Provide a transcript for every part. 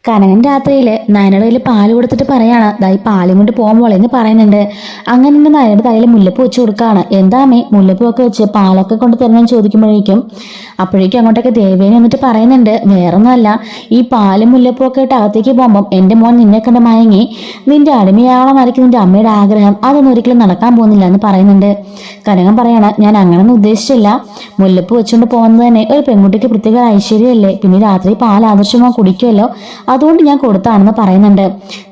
കനകൻ രാത്രിയിൽ നയനയുടെ കയ്യിൽ പാല് കൊടുത്തിട്ട് പറയാണ് ദായി പാലും കൊണ്ട് പോകുമ്പോൾ എന്ന് പറയുന്നുണ്ട്. അങ്ങനെ തന്നെ നയനയുടെ തലയിൽ മുല്ലപ്പൂ വെച്ച് കൊടുക്കുകയാണ്. എന്താമേ മുല്ലപ്പൂ ഒക്കെ വെച്ച് പാലൊക്കെ കൊണ്ട് തരുന്നെന്ന് ചോദിക്കുമ്പോഴേക്കും അങ്ങോട്ടൊക്കെ ദേവേനെ എന്നിട്ട് പറയുന്നുണ്ട്, വേറൊന്നുമല്ല, ഈ പാലും മുല്ലപ്പൂ ഒക്കെ ഇട്ട് അകത്തേക്ക് പോകുമ്പം എൻ്റെ മോൻ നിന്നെ കണ്ട് മയങ്ങി നിന്റെ അടിമയാളമായിരിക്കും നിന്റെ അമ്മയുടെ ആഗ്രഹം, അതൊന്നും ഒരിക്കലും നടക്കാൻ പോകുന്നില്ല എന്ന് പറയുന്നുണ്ട്. കനകൻ പറയാണ്, ഞാൻ അങ്ങനൊന്നും ഉദ്ദേശിച്ചില്ല, മുല്ലപ്പൂ വെച്ചുകൊണ്ട് പോകുന്നത് തന്നെ ഒരു പെൺകുട്ടിക്ക് പ്രത്യേക ഐശ്വര്യമല്ലേ, പിന്നെ രാത്രി പാൽ ആദർശമോ കുടിക്കുമല്ലോ, അതുകൊണ്ട് ഞാൻ കൊടുത്താണെന്ന് പറയുന്നുണ്ട്.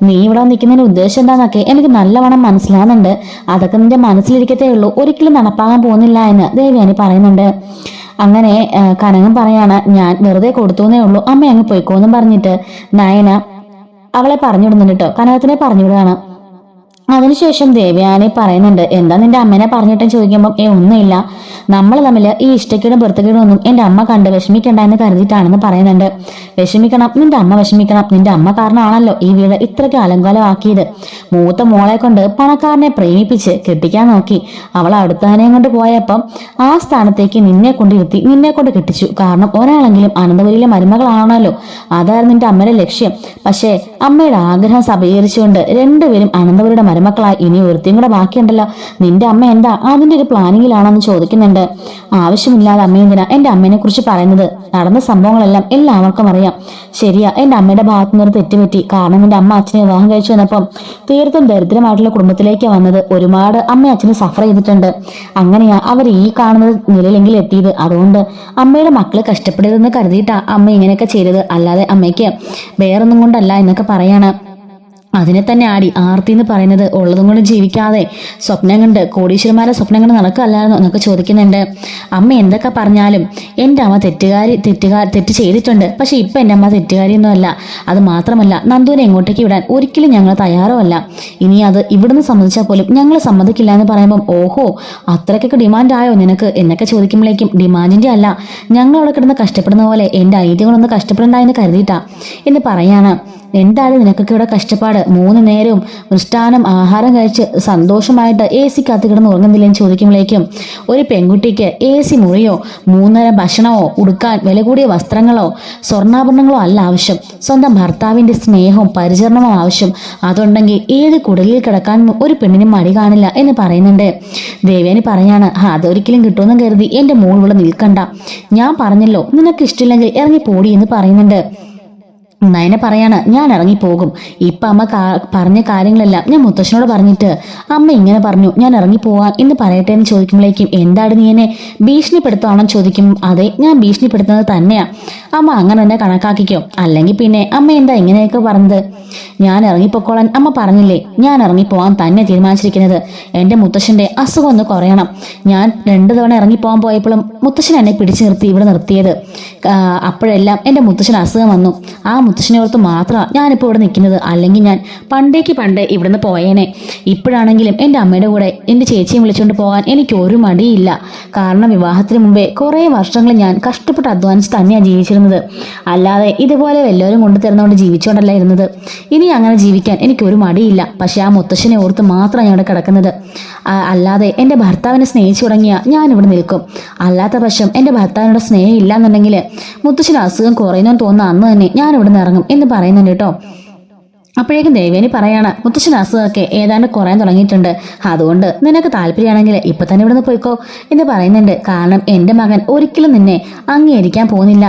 നീ ഇവിടെ നിൽക്കുന്നതിന്റെ ഉദ്ദേശം എന്താന്നൊക്കെ എനിക്ക് നല്ലവണ്ണം മനസ്സിലാകുന്നുണ്ട്, അതൊക്കെ നിന്റെ മനസ്സിലിരിക്കത്തേ ഉള്ളൂ, ഒരിക്കലും നടപ്പാകാൻ പോകുന്നില്ല എന്ന് ദേവയാനി പറയുന്നുണ്ട്. അങ്ങനെ കനകൻ പറയാണ്, ഞാൻ വെറുതെ കൊടുത്തുന്നേ ഉള്ളൂ, അമ്മ അങ്ങ് പോയിക്കോന്നും പറഞ്ഞിട്ട് നയന അവളെ പറഞ്ഞു വിടുന്നുണ്ട് കേട്ടോ, കനകത്തിനെ പറഞ്ഞു വിടുകയാണ്. അതിനുശേഷം ദേവയാനി പറയുന്നുണ്ട്, എന്താ നിന്റെ അമ്മേനെ പറഞ്ഞിട്ടും ചോദിക്കുമ്പോൾ ഒന്നുമില്ല, നമ്മൾ തമ്മിൽ ഈ ഇഷ്ടക്കേടും പൊരുത്തക്കേടും ഒന്നും എന്റെ അമ്മ കണ്ട് വിഷമിക്കണ്ട എന്ന് കരുതിയിട്ടാണെന്ന് പറയുന്നുണ്ട്. വിഷമിക്കണം, നിന്റെ അമ്മ വിഷമിക്കണം, നിന്റെ അമ്മ കാരണമാണല്ലോ ഈ വീട് ഇത്രയ്ക്ക് അലങ്കോലമാക്കിയത്. മൂത്ത മോളെ കൊണ്ട് പണക്കാരനെ പ്രേമിപ്പിച്ച് കെട്ടിക്കാൻ നോക്കി, അവൾ അടുത്തവനെയും കൊണ്ട് പോയപ്പം ആ സ്ഥാനത്തേക്ക് നിന്നെ കൊണ്ടിരുത്തി നിന്നെ കൊണ്ട് കെട്ടിച്ചു, കാരണം ഒരാളെങ്കിലും അനന്തപുരിയിലെ മരുമകളാണല്ലോ, അതായിരുന്നു നിന്റെ അമ്മയുടെ ലക്ഷ്യം. പക്ഷേ അമ്മയുടെ ആഗ്രഹം സബലീകരിച്ചുകൊണ്ട് രണ്ടുപേരും അനന്തപുരിയുടെ മരുമക്കളായി, ഇനി ഒരുത്തിയും കൂടെ ബാക്കിയുണ്ടല്ലോ, നിന്റെ അമ്മ എന്താ അതിന്റെ ഒരു പ്ലാനിങ്ങിലാണെന്ന് ചോദിക്കുന്നുണ്ട്. ആവശ്യമില്ലാതെ അമ്മ എന്തിനാ എന്റെ അമ്മേനെ കുറിച്ച് പറയുന്നത്, നടന്ന സംഭവങ്ങളെല്ലാം എല്ലാവർക്കും അറിയാം. ശരിയാ, എന്റെ അമ്മയുടെ ഭാഗത്തു നിന്നൊരു തെറ്റുപറ്റി, കാരണം എന്റെ അമ്മ അച്ഛനെ വിവാഹം കഴിച്ചു വന്നപ്പം തീർത്തും ദരിദ്രമായിട്ടുള്ള കുടുംബത്തിലേക്ക് വന്നത്, ഒരുപാട് അമ്മ അച്ഛന് സഫർ ചെയ്തിട്ടുണ്ട്, അങ്ങനെയാ അവർ ഈ കാണുന്നത് നിലയിലെങ്കിലും എത്തിയത്. അതുകൊണ്ട് അമ്മയുടെ മക്കള് കഷ്ടപ്പെടരുതെന്ന് കരുതിയിട്ടാ അമ്മ ഇങ്ങനെയൊക്കെ ചെയ്തത്, അല്ലാതെ അമ്മയ്ക്ക് വേറൊന്നും കൊണ്ടല്ല എന്നൊക്കെ പറയാണ്. അതിനെ തന്നെ ആടി ആർത്തി എന്ന് പറയുന്നത്, ഉള്ളതും കൊണ്ട് ജീവിക്കാതെ സ്വപ്നം കണ്ട് കോടീശ്വരന്മാരെ സ്വപ്നം കണ്ട് നടക്കല്ലായിരുന്നു എന്നൊക്കെ ചോദിക്കുന്നുണ്ട്. അമ്മ എന്തൊക്കെ പറഞ്ഞാലും എൻ്റെ അമ്മ തെറ്റ് ചെയ്തിട്ടുണ്ട്, പക്ഷെ ഇപ്പം എൻ്റെ അമ്മ തെറ്റുകാരിയൊന്നും അല്ല. അത് മാത്രമല്ല, നന്ദുവിനെ എങ്ങോട്ടേക്ക് വിടാൻ ഒരിക്കലും ഞങ്ങൾ തയ്യാറോ അല്ല, ഇനി അത് ഇവിടുന്ന് സമ്മതിച്ചാൽ പോലും ഞങ്ങൾ സമ്മതിക്കില്ല എന്ന് പറയുമ്പം, ഓഹോ അത്രയ്ക്കൊക്കെ ഡിമാൻഡ് ആയോ നിനക്ക് എന്നൊക്കെ ചോദിക്കുമ്പോഴേക്കും, ഡിമാൻഡിൻ്റെ അല്ല, ഞങ്ങൾ അവിടെ കിടന്ന് കഷ്ടപ്പെടുന്ന പോലെ എൻ്റെ ഐതിഹ്യങ്ങളൊന്നും കഷ്ടപ്പെടണ്ട എന്ന് കരുതിയിട്ടാ എന്ന് പറയാണ്. എന്താണ് നിനക്കൊക്കെ ഇവിടെ കഷ്ടപ്പാട്, 3 നേരവും മൃഷ്ടാനം ആഹാരം കഴിച്ച് സന്തോഷമായിട്ട് AC കാത്ത് കിടന്ന് ഉറങ്ങുന്നില്ലെന്ന് ചോദിക്കുമ്പോഴേക്കും, ഒരു പെൺകുട്ടിക്ക് AC മുറിയോ 3 നേരം ഭക്ഷണമോ ഉടുക്കാൻ വില കൂടിയ വസ്ത്രങ്ങളോ സ്വർണ്ണാഭരണങ്ങളോ അല്ല ആവശ്യം, സ്വന്തം ഭർത്താവിന്റെ സ്നേഹവും പരിചരണവും ആവശ്യം. അതുണ്ടെങ്കിൽ ഏത് കുടലിൽ കിടക്കാൻ ഒരു പെണ്ണിനും മടി കാണില്ല എന്ന് പറയുന്നുണ്ട്. ദേവയാനി പറയാണ്, അതൊരിക്കലും കിട്ടുമെന്നും കരുതി എന്റെ മോൾ ഇവിടെ നിൽക്കണ്ട, ഞാൻ പറഞ്ഞല്ലോ നിനക്ക് ഇഷ്ടമില്ലെങ്കിൽ ഇറങ്ങി പോടി എന്ന് പറയുന്നുണ്ട്. നയന പറയാണ്, ഞാൻ ഇറങ്ങിപ്പോകും, ഇപ്പൊ അമ്മ പറഞ്ഞ കാര്യങ്ങളെല്ലാം ഞാൻ മുത്തശ്ശനോട് പറഞ്ഞിട്ട് അമ്മ ഇങ്ങനെ പറഞ്ഞു, ഞാൻ ഇറങ്ങിപ്പോവാൻ എന്ന് പറയട്ടെ എന്ന് ചോദിക്കുമ്പോഴേക്കും, എന്താണ് നീ എന്നെ ഭീഷണിപ്പെടുത്തുവാണെന്ന് ചോദിക്കും. അതെ, ഞാൻ ഭീഷണിപ്പെടുത്തുന്നത് തന്നെയാ, അമ്മ അങ്ങനെ തന്നെ കണക്കാക്കിക്കോ, അല്ലെങ്കിൽ പിന്നെ അമ്മ എന്താ ഇങ്ങനെയൊക്കെ പറഞ്ഞത്, ഞാൻ ഇറങ്ങിപ്പോക്കോളാൻ അമ്മ പറഞ്ഞില്ലേ, ഞാൻ ഇറങ്ങിപ്പോവാൻ തന്നെ തീരുമാനിച്ചിരിക്കുന്നത്, എന്റെ മുത്തശ്ശന്റെ അസുഖം ഒന്ന് കുറയണം. ഞാൻ 2 തവണ ഇറങ്ങിപ്പോവാൻ പോയപ്പോഴും മുത്തശ്ശൻ എന്നെ പിടിച്ചു നിർത്തി ഇവിടെ നിർത്തിയത്, അപ്പോഴെല്ലാം എന്റെ മുത്തശ്ശന് അസുഖം വന്നു, ആ മുത്തശ്ശനെ ഓർത്ത് മാത്രമാണ് ഞാനിപ്പോൾ ഇവിടെ നിൽക്കുന്നത്, അല്ലെങ്കിൽ ഞാൻ പണ്ടേ ഇവിടുന്ന് പോയേനെ. ഇപ്പോഴാണെങ്കിലും എൻ്റെ അമ്മയുടെ കൂടെ എൻ്റെ ചേച്ചിയും വിളിച്ചുകൊണ്ട് പോകാൻ എനിക്ക് ഒരു മടിയില്ല, കാരണം വിവാഹത്തിന് മുമ്പേ കുറേ വർഷങ്ങൾ ഞാൻ കഷ്ടപ്പെട്ട് അധ്വാനിച്ച് തന്നെയാണ് ജീവിച്ചിരുന്നത്, അല്ലാതെ ഇതുപോലെ വല്ലവരും കൊണ്ടുതരുന്നതുകൊണ്ട് ജീവിച്ചുകൊണ്ടല്ല ഇരുന്നത്. ഇനി അങ്ങനെ ജീവിക്കാൻ എനിക്കൊരു മടിയില്ല, പക്ഷെ ആ മുത്തശ്ശനെ ഓർത്ത് മാത്രമാണ് ഞാൻ ഇവിടെ കിടക്കുന്നത്, അല്ലാതെ എൻ്റെ ഭർത്താവിനെ സ്നേഹിച്ചു തുടങ്ങിയാൽ ഞാൻ ഇവിടെ നിൽക്കും, അല്ലാത്ത പക്ഷം എൻ്റെ ഭർത്താവിനോട് സ്നേഹം ഇല്ല എന്നുണ്ടെങ്കിൽ മുത്തശ്ശന് അസുഖം കുറയുന്നെന്ന് തോന്നുന്ന അന്ന് തന്നെ ഞാൻ ഇവിടെ ഇറങ്ങും എന്ന് പറയുന്നുണ്ട് കേട്ടോ. അപ്പോഴേക്കും ദേവേനി പറയാണ്, മുത്തശ്ശൻ അസുഖമൊക്കെ ഏതാണ്ട് കുറയാൻ തുടങ്ങിയിട്ടുണ്ട്, അതുകൊണ്ട് നിനക്ക് താല്പര്യമാണെങ്കിൽ ഇപ്പൊ തന്നെ ഇവിടുന്ന് പോയിക്കോ എന്ന് പറയുന്നുണ്ട്, കാരണം എൻ്റെ മകൻ ഒരിക്കലും നിന്നെ അംഗീകരിക്കാൻ പോകുന്നില്ല.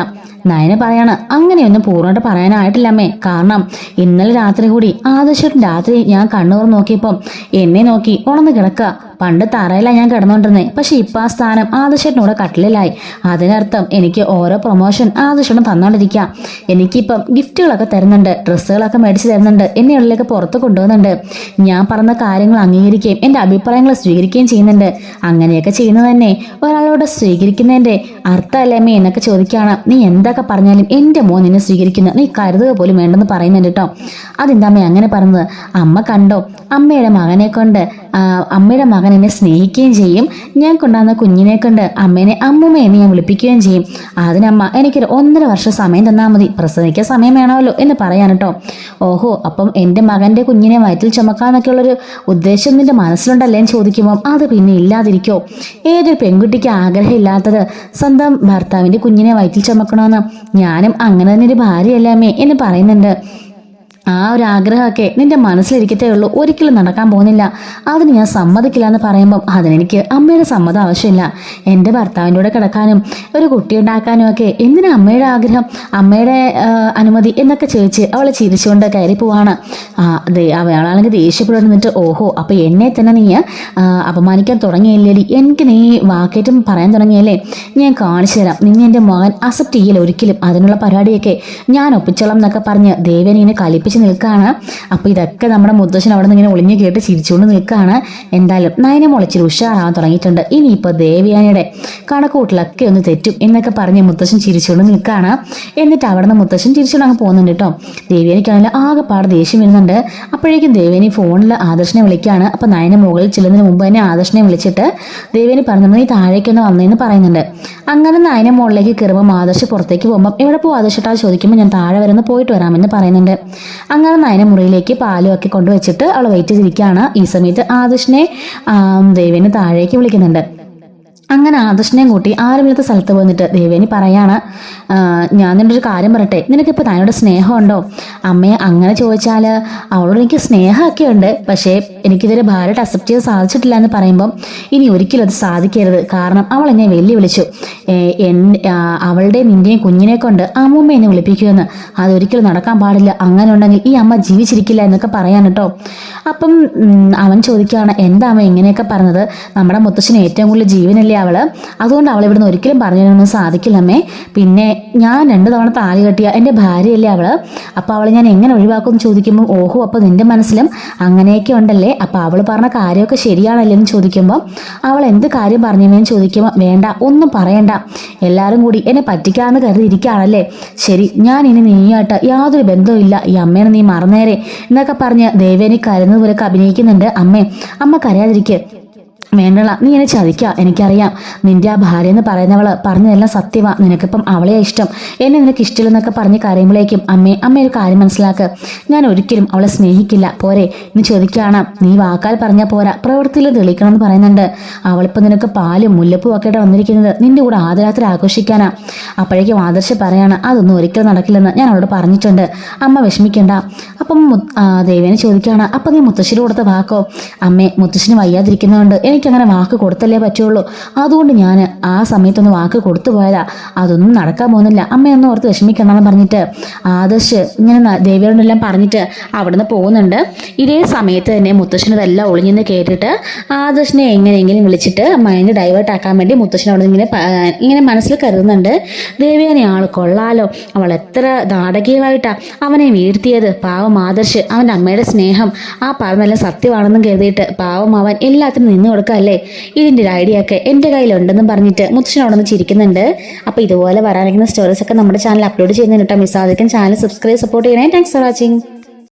നയന പറയാണ്, അങ്ങനെയൊന്നും പൂർണ്ണമായിട്ട് പറയാനായിട്ടില്ലമ്മേ, കാരണം ഇന്നലെ രാത്രി കൂടി ആദർശേട്ടൻ രാത്രി ഞാൻ കണ്ണൂർ നോക്കിയപ്പം എന്നെ നോക്കി ഉണർന്ന് കിടക്കുക, പണ്ട് തറയിലാണ് ഞാൻ കിടന്നുകൊണ്ടിരുന്നത്, പക്ഷെ ഇപ്പം ആ സ്ഥാനം ആദർശേട്ടനൂടെ കട്ടിലായി, അതിനർത്ഥം എനിക്ക് ഓരോ പ്രൊമോഷൻ ആദർശേട്ടൻ തന്നോണ്ടിരിക്കുക, എനിക്കിപ്പം ഗിഫ്റ്റുകളൊക്കെ തരുന്നുണ്ട്, ഡ്രസ്സുകളൊക്കെ മേടിച്ച് തരുന്നുണ്ട്, എന്നെ ഉള്ളിലേക്ക് പുറത്ത് കൊണ്ടുപോകുന്നുണ്ട്, ഞാൻ പറഞ്ഞ കാര്യങ്ങൾ അംഗീകരിക്കുകയും എൻ്റെ അഭിപ്രായങ്ങൾ സ്വീകരിക്കുകയും ചെയ്യുന്നുണ്ട്, അങ്ങനെയൊക്കെ ചെയ്യുന്നത് തന്നെ ഒരാളോട് സ്വീകരിക്കുന്നതിൻ്റെ അർത്ഥമല്ലേ അമ്മേ എന്നൊക്കെ ചോദിക്കുകയാണ്. നീ എന്തൊക്കെ പറഞ്ഞാലും എൻ്റെ മോൻ നിന്നെ സ്വീകരിക്കുന്ന നീ കരുതുക പോലും വേണ്ടെന്ന് പറയുന്നുണ്ട് കേട്ടോ. അതെന്താ അമ്മ അങ്ങനെ പറഞ്ഞത്, അമ്മ കണ്ടോ അമ്മയുടെ മകനെ കൊണ്ട് അമ്മയുടെ മകൻ എന്നെ സ്നേഹിക്കുകയും ചെയ്യും, ഞാൻ കൊണ്ടുവന്ന കുഞ്ഞിനെ കൊണ്ട് അമ്മേനെ അമ്മൂമ്മ എന്ന് ഞാൻ വിളിപ്പിക്കുകയും ചെയ്യും. അതിനമ്മ എനിക്കൊരു 1.5 വർഷം സമയം തന്നാൽ മതി, പ്രസവിക്കാൻ സമയം വേണമല്ലോ എന്ന് പറയാൻ കേട്ടോ. ഓഹോ, അപ്പം എൻ്റെ മകൻ്റെ കുഞ്ഞിനെ വയറ്റിൽ ചുമക്കാന്നൊക്കെയുള്ളൊരു ഉദ്ദേശം നിന്റെ മനസ്സിലുണ്ടല്ലേ എന്ന് ചോദിക്കുമ്പോൾ അത് പിന്നെ ഇല്ലാതിരിക്കോ? ഏതൊരു പെൺകുട്ടിക്ക് ആഗ്രഹമില്ലാത്തത് സ്വന്തം ഭർത്താവിൻ്റെ കുഞ്ഞിനെ വയറ്റിൽ ചുമക്കണമെന്ന്? ഞാനും അങ്ങനെ തന്നെ ഒരു ഭാര്യയല്ലേ അമ്മേ എന്ന് പറയുന്നുണ്ട്. ആ ഒരു ആഗ്രഹമൊക്കെ നിന്റെ മനസ്സിലിരിക്കത്തേ ഉള്ളൂ, ഒരിക്കലും നടക്കാൻ പോകുന്നില്ല. അതിന് ഞാൻ സമ്മതിക്കില്ല എന്ന് പറയുമ്പം അതിനെനിക്ക് അമ്മയുടെ സമ്മതം ആവശ്യമില്ല. എൻ്റെ ഭർത്താവിൻ്റെ കൂടെ കിടക്കാനും ഒരു കുട്ടി ഉണ്ടാക്കാനും ഒക്കെ എന്തിനാ അമ്മയുടെ ആഗ്രഹം, അമ്മയുടെ അനുമതി എന്നൊക്കെ ചോദിച്ച് അവളെ ചിരിച്ചുകൊണ്ട് കയറി പോവാണ്. അവളാണെങ്കിൽ ദേഷ്യപ്പെട്ടിട്ട്, ഓഹോ, അപ്പൊ എന്നെ തന്നെ നീ അപമാനിക്കാൻ തുടങ്ങിയില്ലേടി, എനിക്ക് നീ വാക്കേറ്റം പറയാൻ തുടങ്ങിയല്ലേ, ഞാൻ കാണിച്ചു തരാം, നിന്നെ എൻ്റെ മകൻ അക്സെപ്റ്റ് ചെയ്യില്ല ഒരിക്കലും, അതിനുള്ള പരിപാടിയൊക്കെ ഞാൻ ഒപ്പിച്ചോളാം എന്നൊക്കെ പറഞ്ഞ് ദേവേനെ കലിപ്പിച്ച് നിൽക്കുകയാണ്. അപ്പൊ ഇതൊക്കെ നമ്മുടെ മുത്തശ്ശൻ അവിടെ നിന്ന് ഇങ്ങനെ ഒളിഞ്ഞു കേട്ട് ചിരിച്ചുകൊണ്ട് നിൽക്കുകയാണ്. എന്തായാലും നയന മുളച്ചിൽ ഉഷാറാവാൻ തുടങ്ങിയിട്ടുണ്ട്. ഇനിയിപ്പോൾ ദേവയാനിയുടെ കണക്കൂട്ടിലൊക്കെ ഒന്ന് തെറ്റും എന്നൊക്കെ പറഞ്ഞ് മുത്തശ്ശൻ ചിരിച്ചുകൊണ്ട് നിൽക്കുകയാണ്. എന്നിട്ട് അവിടെ നിന്ന് മുത്തശ്ശൻ ചിരിച്ചുകൊണ്ട് അങ്ങ് പോകുന്നുണ്ട് കേട്ടോ. ദേവയാനിക്കാണെങ്കിൽ ആകെപ്പാട് ദേഷ്യം വരുന്നുണ്ട്. അപ്പോഴേക്കും ദേവേനി ഫോണിൽ ആദർശനെ വിളിക്കുകയാണ്. അപ്പൊ നയന മുകളിൽ ചെല്ലുന്നതിന് മുമ്പ് തന്നെ ആദർശനെ വിളിച്ചിട്ട് ദേവേനി പറഞ്ഞു, നീ താഴേക്കൊന്ന് വന്നേന്ന് പറയുന്നുണ്ട്. അങ്ങനെ നയന മുകളിലേക്ക് കയറുമ്പോൾ ആദർശ് പുറത്തേക്ക് പോകുമ്പോൾ എവിടെ പോകും ആദർശിട്ടാ ചോദിക്കുമ്പോൾ ഞാൻ താഴെ വരുന്ന പോയിട്ട് വരാമെന്ന് പറയുന്നുണ്ട്. അങ്ങനെ നയന മുറിയിലേക്ക് പാലും ഒക്കെ കൊണ്ടുവച്ചിട്ട് അവൾ വെയിറ്റ് ചെയ്തിരിക്കുകയാണ്. ഈ സമയത്ത് ആദർശിനെ ദേവേനെ താഴേക്ക് വിളിക്കുന്നുണ്ട്. അങ്ങനെ ആദർശനെയും കൂട്ടി ആരുമില്ലാത്ത സ്ഥലത്ത് പോന്നിട്ട് ദേവേനി പറയാണ്, ഞാൻ നിന്റെ ഒരു കാര്യം പറയട്ടെ, നിനക്കിപ്പോൾ തന്നോട് സ്നേഹമുണ്ടോ? അമ്മയെ അങ്ങനെ ചോദിച്ചാൽ അവളോട് എനിക്ക് സ്നേഹമൊക്കെ ഉണ്ട്, പക്ഷേ എനിക്കിതൊരു ഭാര്യയായിട്ട് അക്സെപ്റ്റ് ചെയ്ത് സാധിച്ചിട്ടില്ല എന്ന് പറയുമ്പം ഇനി ഒരിക്കലും അത് സാധിക്കരുത്. കാരണം അവൾ എന്നെ വെല്ലുവിളിച്ചു, അവളുടെ നിന്റെയും കുഞ്ഞിനെ കൊണ്ട് അമ്മൂമ്മ എന്നെ വിളിപ്പിക്കുമെന്ന്. അതൊരിക്കലും നടക്കാൻ പാടില്ല, അങ്ങനെ ഉണ്ടെങ്കിൽ ഈ അമ്മ ജീവിച്ചിരിക്കില്ല എന്നൊക്കെ പറയാൻ കേട്ടോ. അപ്പം അവൻ ചോദിക്കുകയാണ്, എന്താ അമ്മ ഇങ്ങനെയൊക്കെ പറഞ്ഞത്? നമ്മുടെ മുത്തശ്ശന് ഏറ്റവും കൂടുതൽ ജീവനല്ലേ അവള്, അതുകൊണ്ട് അവൾ ഇവിടുന്ന് ഒരിക്കലും പറഞ്ഞൊന്നും സാധിക്കില്ല അമ്മേ. പിന്നെ ഞാൻ 2 തവണ താലി കെട്ടിയ എൻ്റെ ഭാര്യയല്ലേ അവള്, അപ്പൊ അവളെ ഞാൻ എങ്ങനെ ഒഴിവാക്കും ചോദിക്കുമ്പോൾ, ഓഹോ, അപ്പൊ നിന്റെ മനസ്സിലും അങ്ങനെയൊക്കെ ഉണ്ടല്ലേ, അപ്പൊ അവള് പറഞ്ഞ കാര്യമൊക്കെ ശരിയാണല്ലേ എന്ന് ചോദിക്കുമ്പോൾ, അവൾ എന്ത് കാര്യം പറഞ്ഞേന്ന് ചോദിക്കുമ്പോൾ, വേണ്ട ഒന്നും പറയണ്ട, എല്ലാവരും കൂടി എന്നെ പറ്റിക്കാന്ന് കരുതിയിരിക്കുകയാണല്ലേ, ശരി, ഞാൻ ഇനി നീയായിട്ട് യാതൊരു ബന്ധവും ഇല്ല, ഈ അമ്മേനെ നീ മറന്നേരെ എന്നൊക്കെ പറഞ്ഞ് ദേവേനി കരുന്നത് പോലെ അഭിനയിക്കുന്നുണ്ട്. അമ്മ കരയാതിരിക്കുക, വേണ്ടല്ല, നീ എന്നെ ചതിക്കുക, എനിക്കറിയാം, നിന്റെ ആ ഭാര്യ എന്ന് പറയുന്നവള് പറഞ്ഞതെല്ലാം സത്യമാ, നിനക്കിപ്പം അവളെ ഇഷ്ടം, എന്നെ നിനക്ക് ഇഷ്ടമില്ലെന്നൊക്കെ പറഞ്ഞ് കരയുമ്പോഴേക്കും അമ്മ ഒരു കാര്യം മനസ്സിലാക്കുക, ഞാൻ ഒരിക്കലും അവളെ സ്നേഹിക്കില്ല, പോരെ എന്ന് ചോദിക്കുകയാണ്. നീ വാക്കാൽ പറഞ്ഞാൽ പോരാ, പ്രവൃത്തിയിൽ തെളിയിക്കണം എന്ന് പറയുന്നുണ്ട്. അവളിപ്പോൾ നിനക്ക് പാലും മുല്ലപ്പൂ ഒക്കെ ആയിട്ട് വന്നിരിക്കുന്നത് നിന്റെ കൂടെ ആദരാത്രി ആഘോഷിക്കാനാ. അപ്പോഴേക്കും ആദർശ് പറയാണ്, അതൊന്നും ഒരിക്കലും നടക്കില്ലെന്ന് ഞാൻ അവളോട് പറഞ്ഞിട്ടുണ്ട്, അമ്മ വിഷമിക്കണ്ട. അപ്പം ദേവേനെ ചോദിക്കുകയാണ്, അപ്പം നീ മുത്തശ്ശിയുടെ കൊടുത്ത വാക്കോ? അമ്മേ, മുത്തശ്ശിന് വയ്യാതിരിക്കുന്നതുകൊണ്ട് എനിക്കങ്ങനെ വാക്ക് കൊടുത്തല്ലേ പറ്റുള്ളൂ, അതുകൊണ്ട് ഞാൻ ആ സമയത്തൊന്ന് വാക്ക് കൊടുത്തു പോയതാ, അതൊന്നും നടക്കാൻ പോകുന്നില്ല, അമ്മയൊന്നും ഓർത്ത് വിഷമിക്കണമെന്ന് പറഞ്ഞിട്ട് ആദർശ് ഇങ്ങനെ ദേവിയോടെല്ലാം പറഞ്ഞിട്ട് അവിടുന്ന് പോകുന്നുണ്ട്. ഇതേ സമയത്ത് തന്നെ മുത്തശ്ശന് ഇതെല്ലാം ഒളിഞ്ഞെന്ന് കേട്ടിട്ട് ആദർശിനെ എങ്ങനെയെങ്കിലും വിളിച്ചിട്ട് മൈൻഡ് ഡൈവേർട്ട് ആക്കാൻ വേണ്ടി മുത്തശ്ശൻ അവിടെ ഇങ്ങനെ മനസ്സിൽ കരുതുന്നുണ്ട്. ദേവിയാനെ ആൾ കൊള്ളാലോ, അവൾ എത്ര നാടകീയമായിട്ടാ അവനെ വീഴ്ത്തിയത്. പാവം ആദർശ്, അവൻ്റെ അമ്മയുടെ സ്നേഹം ആ പറഞ്ഞെല്ലാം സത്യമാണെന്നും കരുതിയിട്ട് പാവം അവൻ എല്ലാത്തിനും നിന്ന് കൊടുക്കല്ലേ, ഇതിൻ്റെ ഒരു ഐഡിയ ഒക്കെ എൻ്റെ കയ്യിലുണ്ടെന്നും പറഞ്ഞിട്ട് മുത്തശ്ശൻ അവിടെ നിന്ന് ചിരിക്കുന്നുണ്ട്. അപ്പോൾ ഇതുപോലെ വരാനിരിക്കുന്ന സ്റ്റോറീസ് ഒക്കെ നമ്മുടെ ചാനൽ അപ്ലോഡ് ചെയ്യുന്നതിന് കേട്ടോ, മിസ്സാതിരിക്കാൻ ചാനൽ സബ്സ്ക്രൈബ് സപ്പോർട്ട് ചെയ്യണേ. Thanks for watching.